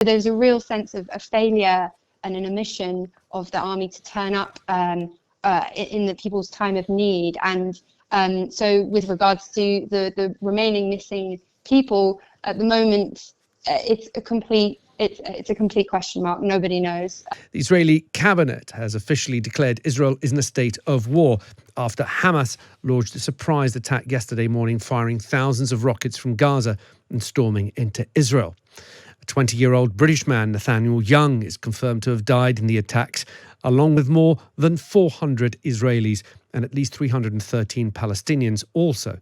There's a real sense of a failure and an omission of the army to turn up in the people's time of need. And so with regards to the remaining missing people, at the moment, it's a complete question mark. Nobody knows. The Israeli cabinet has officially declared Israel is in a state of war after Hamas launched a surprise attack yesterday morning, firing thousands of rockets from Gaza and storming into Israel. A 20-year-old British man, Nathaniel Young, is confirmed to have died in the attacks, along with more than 400 Israelis, and at least 313 Palestinians also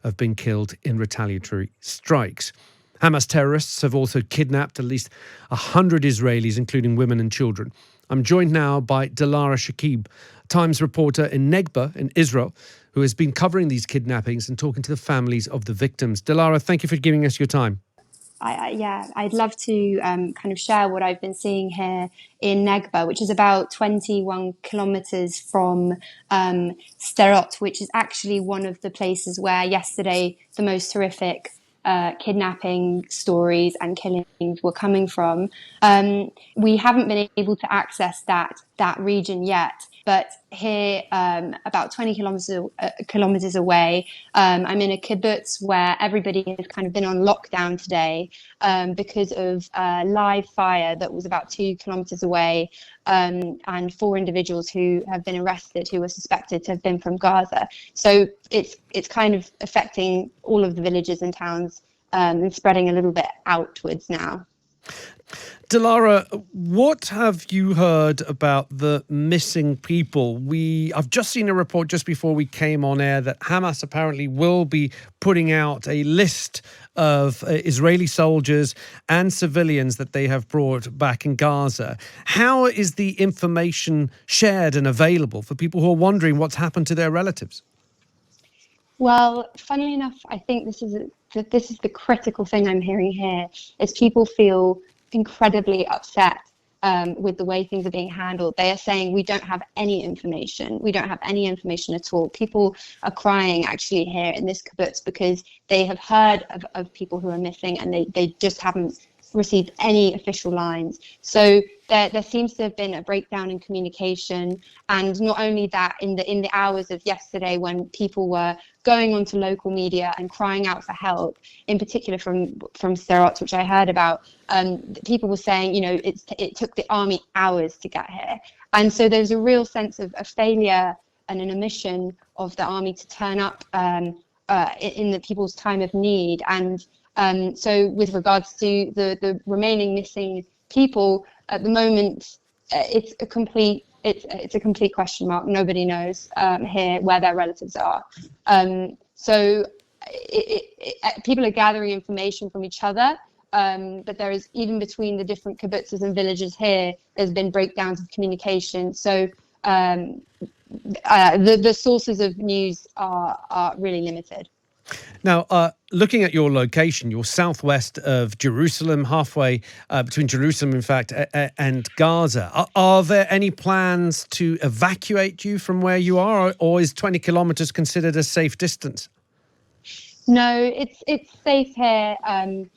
have been killed in retaliatory strikes. Hamas terrorists have also kidnapped at least 100 Israelis, including women and children. I'm joined now by Delara Shakib, Times reporter in Negba in Israel, who has been covering these kidnappings and talking to the families of the victims. Delara, thank you for giving us your time. I'd love to kind of share what I've been seeing here in Negba, which is about 21 kilometers from Sderot, which is actually one of the places where yesterday the most horrific kidnapping stories and killings were coming from. We haven't been able to access that region yet, but here, about 20 kilometers away, I'm in a kibbutz where everybody has kind of been on lockdown today because of live fire that was about 2 kilometers away, and 4 individuals who have been arrested who were suspected to have been from Gaza. So it's kind of affecting all of the villages and towns and spreading a little bit outwards now. Delara, what have you heard about the missing people? I've just seen a report just before we came on air that Hamas apparently will be putting out a list of Israeli soldiers and civilians that they have brought back in Gaza. How is the information shared and available for people who are wondering what's happened to their relatives? Well, funnily enough, I think this is the critical thing I'm hearing here, is people feel incredibly upset with the way things are being handled. They are saying we don't have any information. We don't have any information at all. People are crying actually here in this kibbutz because they have heard of people who are missing and they just haven't received any official lines. So there seems to have been a breakdown in communication, and not only that, in the hours of yesterday when people were going onto local media and crying out for help, in particular from Sderot, which I heard about, people were saying, it took the army hours to get here. And so there's a real sense of a failure and an omission of the army to turn up in the people's time of need. And so with regards to the remaining missing people, at the moment, it's a complete question mark. Nobody knows here where their relatives are. So people are gathering information from each other, but there is, even between the different kibbutzes and villages here, there's been breakdowns of communication. So the sources of news are really limited. Now, looking at your location, you're southwest of Jerusalem, halfway between Jerusalem, in fact, and Gaza. Are there any plans to evacuate you from where you are, or is 20 kilometers considered a safe distance? No, it's safe here, and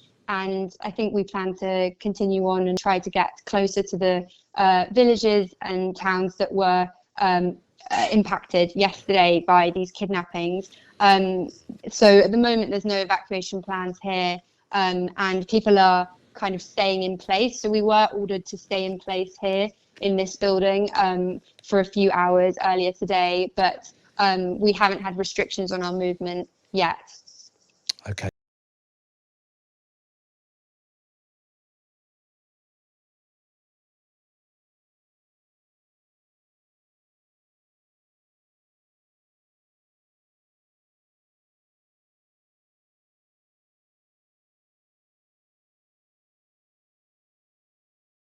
I think we plan to continue on and try to get closer to the villages and towns that were impacted yesterday by these kidnappings. So at the moment, there's no evacuation plans here, and people are kind of staying in place. So we were ordered to stay in place here in this building for a few hours earlier today, but we haven't had restrictions on our movement yet. Okay.